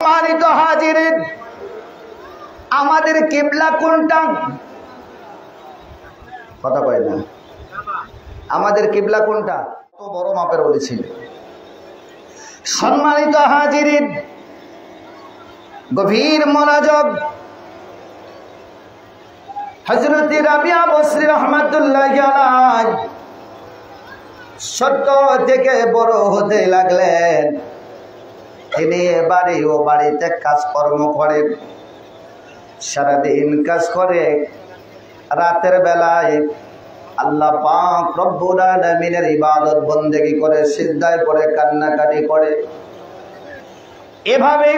সম্মানিত হাজিরিন, আমাদের কিবলা কোনটা? কথা কয় না। আমাদের কিবলা কোনটা? তো বড় মাপের বলেছিল। সম্মানিত হাজিরিন, গভীর মনোযোগ। হযরত রাবিয়া বসরি রাহমাতুল্লাহি আলাইহি ছোট থেকে বড় হতে লাগলেন। তিনি বাড়ি ও বাড়িতে কাজকর্ম করে, সারাদিন কাজ করে। রাতের বেলায় আল্লাহ পাক রব্বুল আলামিনের ইবাদত বন্দেগী করে, সিজদায় পড়ে কান্নাকাটি করে। এভাবে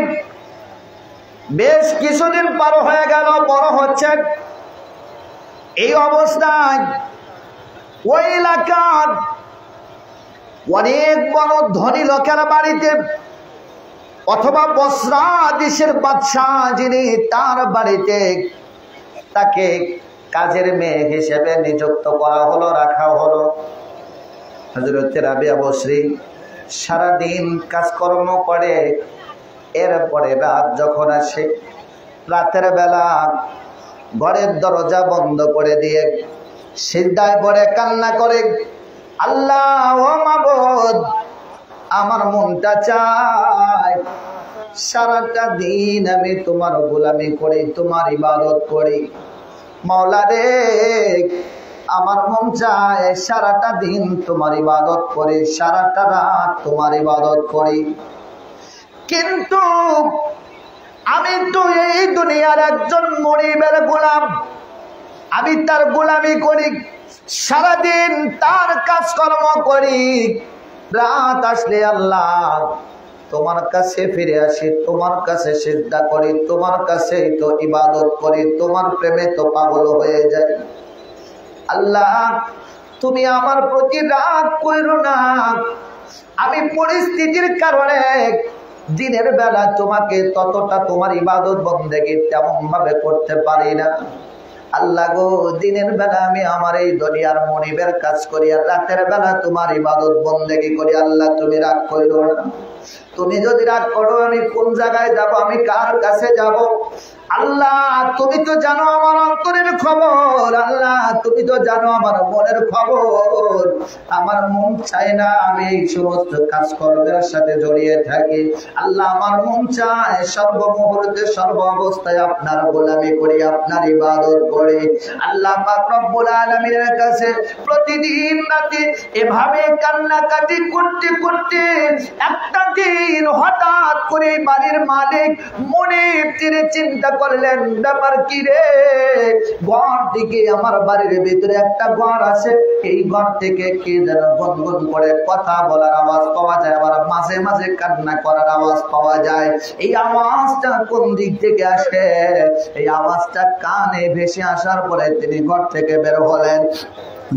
বেশ কিছুদিন পার হয়ে গেল, বড় হচ্ছে। এই অবস্থায় ওই এলাকার অনেক বড় ধনী লোকের বাড়িতে অথবা বসরা দেশের বাদশাহ যিনি, তার বাড়িতে তাকে কাজের মেয়ে হিসেবে নিযুক্ত করা হলো, রাখা হলো। হযরত রাবিয়া বসরি সারাদিন কাজকর্ম করে। এরপরে রাত যখন আসে, রাতের বেলা ঘরের দরজা বন্ধ করে দিয়ে সিজদায় পড়ে কান্না করে, আল্লাহ ও মাবুদ, আমার মনটা চায় সারাটা দিন আমি তোমার গোলামি করি, তোমার ইবাদত করি। মাওলা রে, আমার মন চায় সারাটা দিন তোমার ইবাদত করি, সারাটা রাত তোমার ইবাদত করি। কিন্তু আমি তো এই দুনিয়ার একজন মরিবের গোলাম, আমি তার গোলামি করি, সারাদিন তার কাজকর্ম করি। রাত আসলে আল্লাহ তোমার কাছে ফিরে আসি, তোমার কাছে সিজদা করি, তোমার কাছে তো ইবাদত করি, তোমার প্রেমে তো পাগল হয়ে যায়। আল্লাহ, তুমি আমার প্রতি রাগ কইরো না। আমি পরিস্থিতির কারণে দিনের বেলা তোমাকে ততটা তোমার ইবাদত বন্দেগী তেমন ভাবে করতে পারি না। আল্লাহ গো, দিনের বেলা আমি আমার এই দুনিয়ার মনিবের কাজ করি, আর রাতের বেলা তোমার ইবাদত বন্দেগী করি। আল্লাহ, তুমি রাগ করো না। তুমি যদি রাগ করো, আমি কোন জায়গায় যাব, আমি কার কাছে যাব? আল্লাহ, তুমি তো জানো আমার অন্তরের খবর। আল্লাহ, তুমি তো জানো আমার মনের খবর। আমার মন চায় না আমি এই সমস্ত কাজকর্মের সাথে জড়িয়ে থাকি। আল্লাহ, আমার মন চায় সর্ব মুহূর্তে সর্ব অবস্থায় আপনার গোলামি করি, আপনার ইবাদত করি। আল্লাহ পাক রব্বুল আলামিনের কাছে প্রতিদিন রাতে এভাবে কান্নাকাটি করতে করতে একটা দিন হঠাৎ করে বাড়ির মালিক মনে তীরে চিন্তা করলেন, ব্যাপার কি রে? ঘর থেকে, আমার বাড়ির ভিতরে একটা ঘর আছে, এই ঘর থেকে কে যেন গুনগুন করে কথা বলার আওয়াজ পাওয়া যায়, আবার মাঝে মাঝে কান্না করার আওয়াজ পাওয়া যায়। এই আওয়াজটা কোন দিক থেকে আসে? এই আওয়াজটা কানে ভেসে আসার পরে তিনি ঘর থেকে বের হলেন।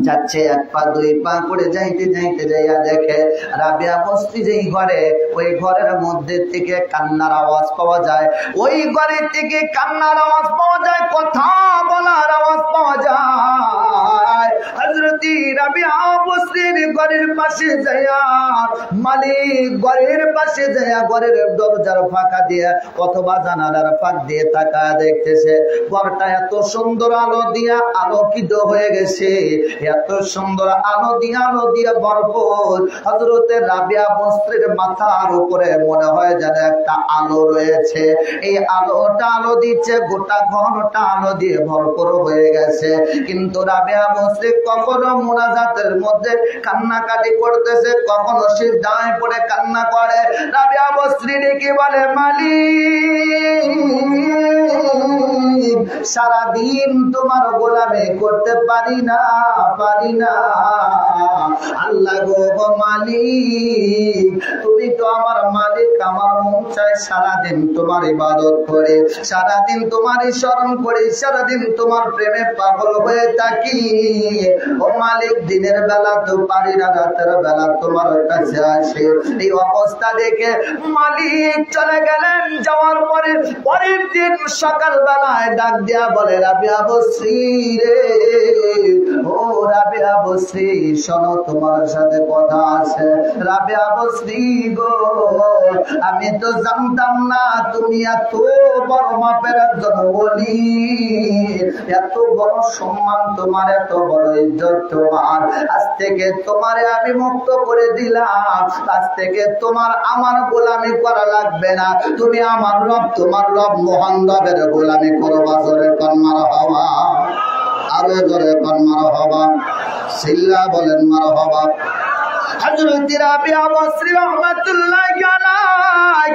যাচ্ছে, এক পা দুই পা করে যাইতে যাইতে যাইয়া দেখে রাবিয়া বসরি যেই ঘরে, ওই ঘরের মধ্যে থেকে কান্নার আওয়াজ পাওয়া যায়। ওই ঘরের থেকে কান্নার আওয়াজ পাওয়া যায়, কথা বলার আওয়াজ পাওয়া যায়। হযরত রাবিয়া বসরির ঘরের পাশে যাইয়া, মালিক ঘরের পাশে যাইয়া ঘরের দরজার ফাঁকা দিয়ে অথবা জানালার ফাঁক দিয়ে তাকায় দেখতেছে ঘরটা এত সুন্দর আলো দিয়া আলোকিত হয়ে গেছে, এত সুন্দর আলো দিয়া ভরপুর। হযরত রাবিয়া বসরির মাথার উপরে মনে হয় যেন একটা আলো রয়েছে। এই আলোটা আলো দিচ্ছে, গোটা ঘরটা আলো দিয়ে ভরপুর হয়ে গেছে। কিন্তু রাবিয়া বসরি কখনো মুনাজাতের মধ্যে কান্নাকাটি করতেছে, কখনো সিজদায় পড়ে কান্না করে। রাবিয়া বসরি ডেকে বলে, মালিক, সারাদিন তোমার গোলামি করতে পারি না। আল্লাহ গো মালিক, তুমি তো আমার মালিক, আমার মন চায় সারাদিন তোমার ইবাদত করে, সারাদিন তোমারই স্মরণ করি, সারাদিন তোমার প্রেমে পাগল হয়ে থাকি। ও মালিক, দিনের বেলা তো পারি না, রাতের বেলা তোমার কাছে আসে। এই অবস্থা দেখে মালিক চলে গেলেন। যাওয়ার পরে পরের দিন সকাল বেলায় ডাক দিয়া বলে, রাবিয়া বসরি রে, ও রাবিয়া বসরি, শোনো তোমার সাথে কথা আছে। রাবিয়া বসরি গো, আমি তো জানতাম না তুমি এত বড় মাপের একজন ওলি, এত বড় সম্মান তোমার, এত বড় ইজ্জত তোমার। আজ থেকে তোমারে আমি মুক্ত করে দিলাম, আজ থেকে তোমার আমার গোলামি করা লাগবে না, তুমি আমার রব, তোমার রব মহান রবের গোলামি করবা। জোরে কোন মারহাবা, আরো জোরে কোন মারহাবা, সিল্লা বলেন মারহাবা। হযরত রাবিয়া বসরি রাহমাতুল্লাহি আলাইহি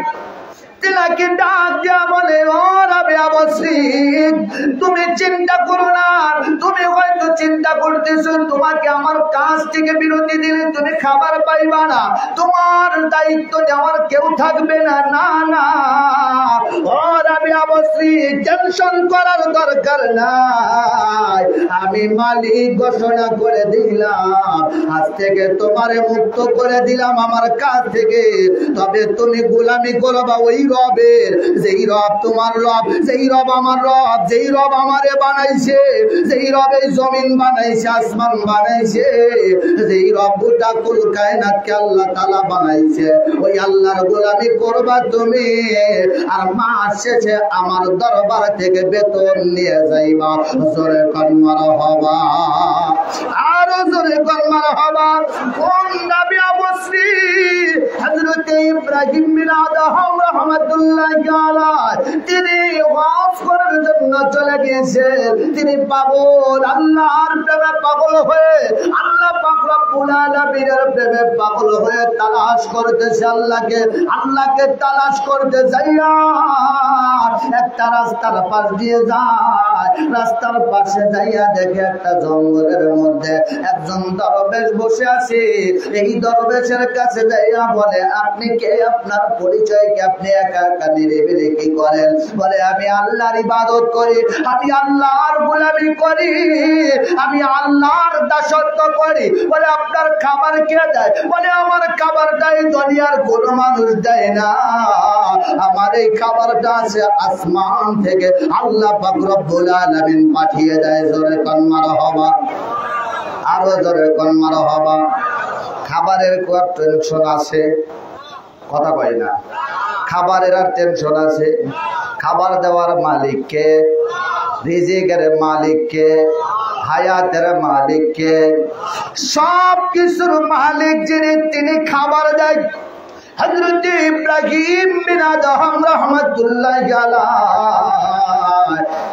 তিনাকে ডাক দিয়া বলে, ও রাবিয়া বসরি, তুমি চিন্তা করো না, তুমি হয়তো চিন্তা করতেছো তোমাকে আমার কাছ থেকে বিরতি দিলে তুমি খাবার পাইবা না, তোমার দায়িত্ব নেওয়ার কেউ থাকবে না। না না, ও রাবিয়া বসরি, টেনশন করার দরকার নাই, আমি মালিক ঘোষণা করে দিলাম, আজ থেকে তোমারে মুক্ত করে দিলাম আমার কাছ থেকে। তবে তুমি গোলামি করবা ওই রবের, যেই রব তোমার রব, যেই রব আমার রব, যেই রব আমারে বানাইছে, যেই রব এই জমিন বানাইছে, আসমান বানাইছে, যেই রব গোটা কুল কায়নাতকে আল্লাহ তাআলা বানাইছে, ওই আল্লাহর গোলামি করবা তুমি। আর মাস শেষে আমার দরবার থেকে বেতন নিয়ে যাইবা। জোরে কোন মারহাবা, আরো জোরে কোন মারহাবা। কোন নবী বসরি হযরত ইব্রাহিম বিন আদহাম রাহমাতুল্লাহি আলাইহি, তিনি ওয়াজ করার জন্য চলে গিয়েছেন। তিনি পাগল, আল্লাহর প্রেমে পাগল হয়ে, আল্লাহ পাক রব্বুল আলামিনের প্রেমে পাগল হয়ে তালাশ করতেছে আল্লাহকে। আল্লাহকে তালাশ করতে যাইয়া একটা রাস্তার পাশ দিয়ে যায়, রাস্তার পাশে যাইয়া দেখে একটা জঙ্গলের মধ্যে একজন দরবেশ বসে আছে। এই দরবেশের কাছে যাইয়া বলে, আপনি কে, আপনার পরিচয় কি, আপনি একা একা নিরিবিলি কি করেন? বলে, আমি আল্লাহর ইবাদত করি, আমি আল্লাহর গোলামি করি, আমি আল্লাহর দাসত্ব করি। বলে, আপনার খাবার কে দেয়? বলে, আমার খাবারটা এই দুনিয়ার কোনো মানুষ দেয় না, আমার এই খাবারটা আছে আসমান থেকে, আল্লাহ পাক রব্বুল আলামিন পাঠিয়ে দেয়। জোরে কোন মারহাবা, আরো জোরে কোন মারহাবা। খাবারের কোন টেনশন আছে? কথা কয় না। খাবারের আর টেনশন আছে? খাবার দেওয়ার মালিককে, রিজিকের মালিককে, হায়াতের মালিককে, সব কিছুর মালিক যিনি, তিনি খাবার দেয়। হযরত ইব্রাহিম বিন আদহাম রাহমাতুল্লাহি আলাইহি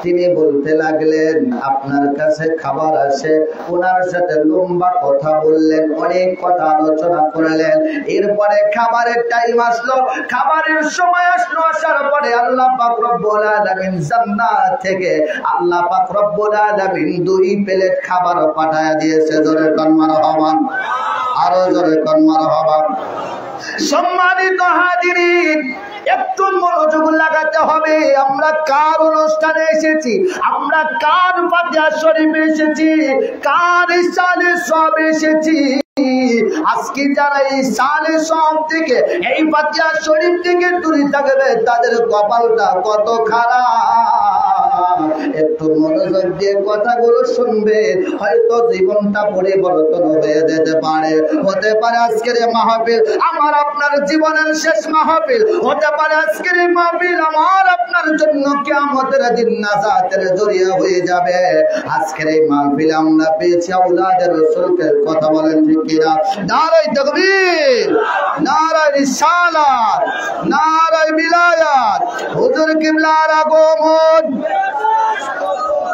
তিনি বলতে লাগলেন, আপনার কাছে খাবার আসে। ওনার সাথে লম্বা কথা বললেন, অনেক কথা আলোচনা করলেন। এরপরে খাবারের টাইম আসলো, খাবারের সময় আসলো। আসার পরে আল্লাহ পাক রব্বুল আলামিন জান্নাত থেকে আল্লাহ পাক রব্বুল আলামিন 2 প্লেট খাবার পাঠায়া দিয়েছে। জোরে কোন মারহাবা, আরো জোরে কোন মারহাবা। সম্মানিত হাজিরিন, একটু মনোযোগ লাগাতে হবে। আমরা কার অনুষ্ঠানে এসেছি? আমরা কার ফাতিহা শরীফে এসেছি? কার ইসালে সব এসেছি? আজকে যারা এই সালে সব থেকে, এই ফাতিহা শরীফ থেকে দূরে থাকবে, তাদের কপালটা কত খারাপ। একটু মনোযোগ দিয়ে কথাগুলো শুনবে, হয়তো জীবনটা পরিবর্তন হয়ে যেতে পারে। হতে পারে আজকের মাহফিল আমার আপনার জীবনের শেষ মাহফিল, হতে পারে আজকের মাহফিল আমার আপনার জন্য কিয়ামতের দিন নাজাতের জরিয়া হয়ে যাবে। আজকের এই মাহফিল আমরা পেয়েছি আওলাদের রাসূলকে। কথা বলেন ঠিক কিনা? নারায়ে তাকবীর, নারায়ে রিসালাত, নারায়ে বিলায়াত। হুজুর কিবলার আগমন,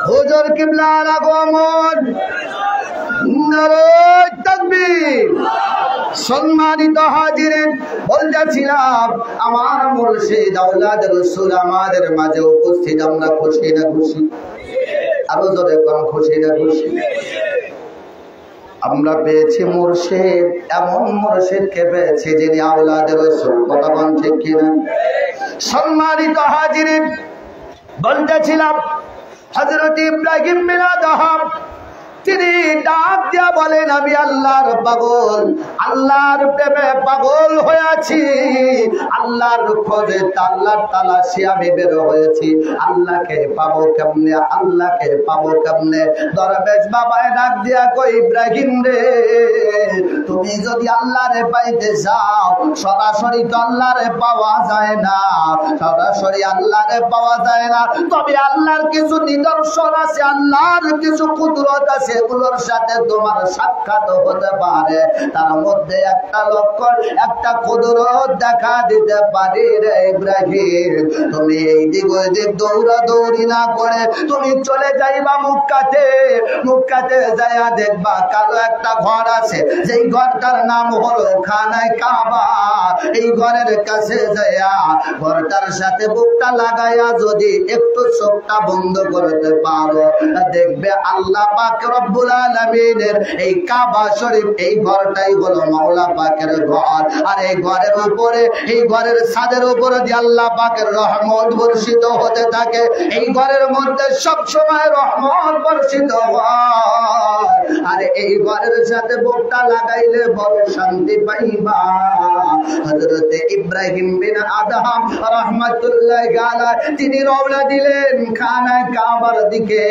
হুজুর কিবলার আগমন, নারায়ে তাকবীর। সম্মানিত হাজিরিন, বলছিলাম আমার মুর্শিদ আওলাদের রাসূল আমাদের মাঝে উপস্থিত। আমরা খুশি না খুশি? আরো জোরে কোন খুশি না খুশি? আমরা পেয়েছি মুর্শিদ, এমন মুর্শিদকে পেয়েছি যিনি আওলাদের রাসূল। কথা বলেন ঠিক কিনা? সম্মানিত হাজিরিন, বলতেছিলাম হযরত ইব্রাহিম বিন আদহাম তিনি ডাক দিয়া বলেন, আমি আল্লাহর পাগল, আল্লাহর প্রেমে পাগল হয়েছি, আল্লাহর খোঁজে আল্লাহর তালাশে আমি বের হয়েছি। আল্লাহকে পাবো কেমনে, আল্লাহকে পাবো কেমনে? দরবেশ বাবায় ডাক দিয়া কই, ইব্রাহিম রে, তুমি যদি আল্লাহরে পাইতে চাও, সরাসরি তো আল্লাহরে পাওয়া যায় না, সরাসরি আল্লাহরে পাওয়া যায় না, তবে আল্লাহর কিছু নিদর্শন আছে, আল্লাহর কিছু কুদরত আছে, এগুলোর সাথে তোমার সাক্ষাৎ হতে পারে। তার মধ্যে একটা লক্ষণ, একটা কুদরত দেখা দিতে পারি রে ইব্রাহিম। তুমি এই দিক ওই দিক দৌড়াদৌড়ি না করে তুমি চলে যাইবা মক্কাতে। মক্কাতে যাইয়া দেখবা কালো একটা ঘর আছে, যেই ঘরটার নাম হলো খানায় কাবা। এই ঘরের কাছে যাইয়া ঘরটার সাথে বুকটা লাগাইয়া যদি একটু চোখটা বন্ধ করতে পারো, দেখবে আল্লাহ পাক রব্বুল আলামিনের এই কাবা শরীফ, এই ঘরটাই হলো মাওলা পাকের ঘর। আর এই ঘরের উপরে, এই ঘরের ছাদের উপরে দিয়ে আল্লাহ পাকের রহমত বর্ষিত হতে থাকে। এই ঘরের মধ্যে সব সময় রহমত বর্ষিত হয়। আর এই ঘরের সাথে বুকটা লাগাইলে বড় শান্তি পাইবা। হযরত ইব্রাহিম বিন আদহাম রাহমাতুল্লাহি আলাইহি তিনি রওনা দিলেন খানায় কাবার দিকে।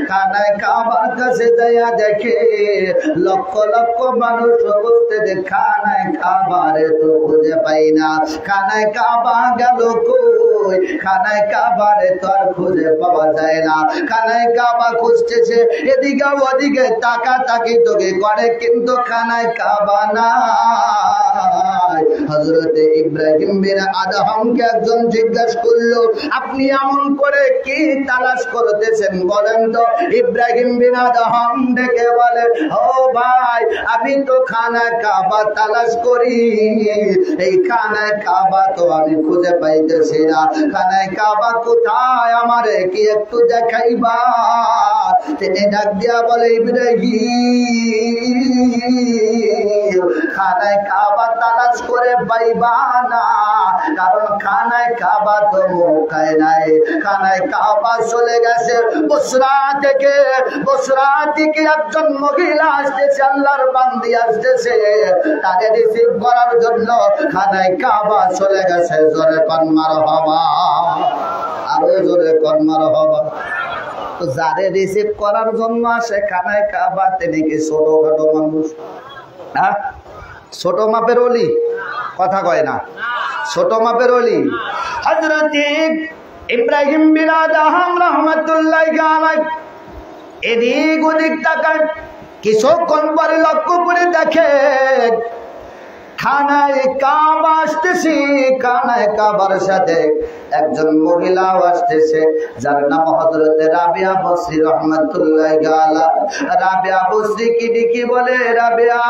খানায় কাবার কাছে যাইয়া দেখে লক্ষ লক্ষ মানুষ উপস্থিত। খানায় কাবারে তো খুঁজে পাই না, খানায় কাবা গেল কই? খানায় কাবারে তো আর খুঁজে পাওয়া যায় না। খানায় কাবা খুঁজতেছে, এদিকে ওদিকে তাকাতাকি তোকে করে, কিন্তু খানায় কাবা না। হযরত ইব্রাহিম বিন আদহামকে একজন জিজ্ঞাসা করলো, আপনি এমন করে কি তালাশ করতেছেন বলেন তো? ইব্রাহিম বিন আদহাম ডেকে বলে, ও ভাই, আমি তো খানায় কাবা তালাশ করি, এই খানায় কাবা তো আমি খুঁজে পাইতেছি না। খানায় কাবা কোথায়, আমারে কি একটু দেখাইবা? তিনি ডাক দিয়া বলে, ইব্রাহিম, খানায় কাবা তালাশ করে পাইবা না, কারণ খানায় কাবা তো মক্কায় নাই। খানায় কাবা চলে গেছে বসরা থেকে। বসরা থেকে একজন মহিলা আসতেছে, আল্লাহর বান্দি আসতেছে, তাকে রিসিভ করার জন্য খানায় কাবা চলে গেছে। জোরে কোন মারহাবা, আরো জোরে কোন মারহাবা। তো যারে রিসিভ করার জন্য আসে খানায় কাবা, তিনি কি ছোটখাটো মানুষ? হ্যাঁ, ছোট মাপের ওলি? কথা কয় না, ছোট মাপের ওলি। হযরত ইব্রাহিম বিন আদহাম রাহমাতুল্লাহি আলাইহি এদিক ওদিক তাকায়, কিছুক্ষণ পরে লক্ষ্য করে দেখে খানায় কাবা আসতেছি। খানায় কাবার সাথে একজন মহিলাও আসতেছে, যার নাম হযরত রাবিয়া বসরি রাহমাতুল্লাহি আলাইহা। রাবিয়া বসরি কি ডেকে বলে, রাবিয়া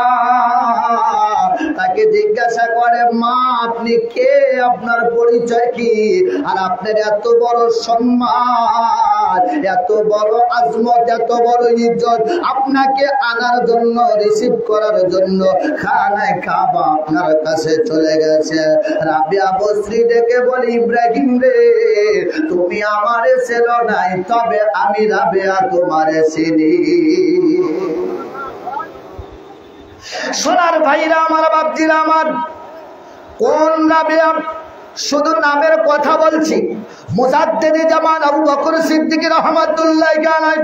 তাকে জিজ্ঞাসা করে, মা আপনি কে, আপনার পরিচয় কি, আর আপনার এত বড় সম্মান, এত বড় আজমত, এত বড় ইজ্জত, আপনাকে আনার জন্য, রিসিভ করার জন্য খানায় কাবা আপনার কাছে চলে গেছে। রাবিয়া বসরি ডেকে বলি, ইব্রাহিম রে, তুমি আমারে চেনো নাই, তবে আমি রাবিয়া তোমারে চিনি। সোনার ভাইরা আমার, বাপজিরা আমার, কোন রাবিয়া? শুধু নামের কথা বলছি। মুজাদ্দিদে জামান আবু বকর সিদ্দিক রাহমাতুল্লাহি আলাইহি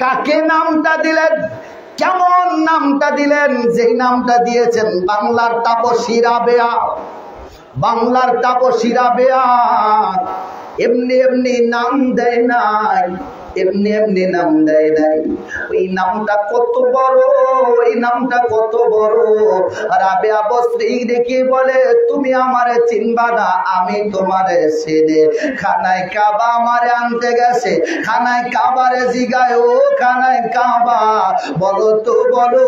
কাকে নামটা দিলেন, কেমন নামটা দিলেন? যেই নামটা দিয়েছেন বাংলার তাপসী রাবেয়া, বাংলার তাপসী রাবেয়া এমনি এমনি নাম দেয় নাই, এমনি এমনি নাম দেয় নাই। ওই নামটা কত বড়, ওই নামটা কত বড়। রাবেয়া বসরি দেখি বলে, তুমি আমারে চিনবা না, আমি তোমারে চিনি। খানায় কাবা আমারে আনতে গেছে। খানায় কাবারে জিগায়, ও খানায় কাবা, বলো তো বলো,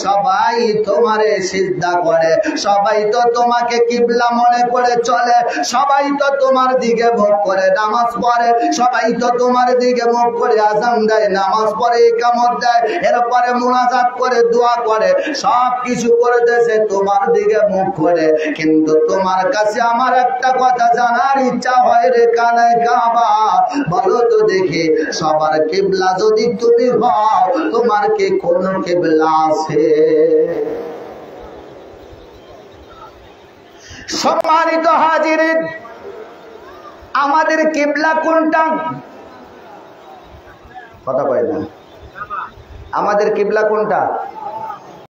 সবাই তোমারে সিজদা করে, সবাই তো তোমাকে কিবলা মনে করে চলে, সবাই তো তোমার দিকে মুখ করে নামাজ পড়ে, সবাই তো তোমার দিকে দিকে মুখ করে আযান দেয়, নামাজ পড়ে, ইকামত দেয়, এরপরে মুনাজাত করে, দোয়া করে, সব কিছু করতেছে তোমার দিকে মুখ করে। কিন্তু তোমার কাছে আমার একটা কথা জানার ইচ্ছা হয় রে কানে কাবা, বলো তো দেখি সবার কিবলা যদি তুমি হও, তোমার কি কোন কিবলা আছে? সম্মানিত হাজিরিন, আমাদের কিবলা কোনটা? কথা কয় না। আমাদের কিবলা কোনটা?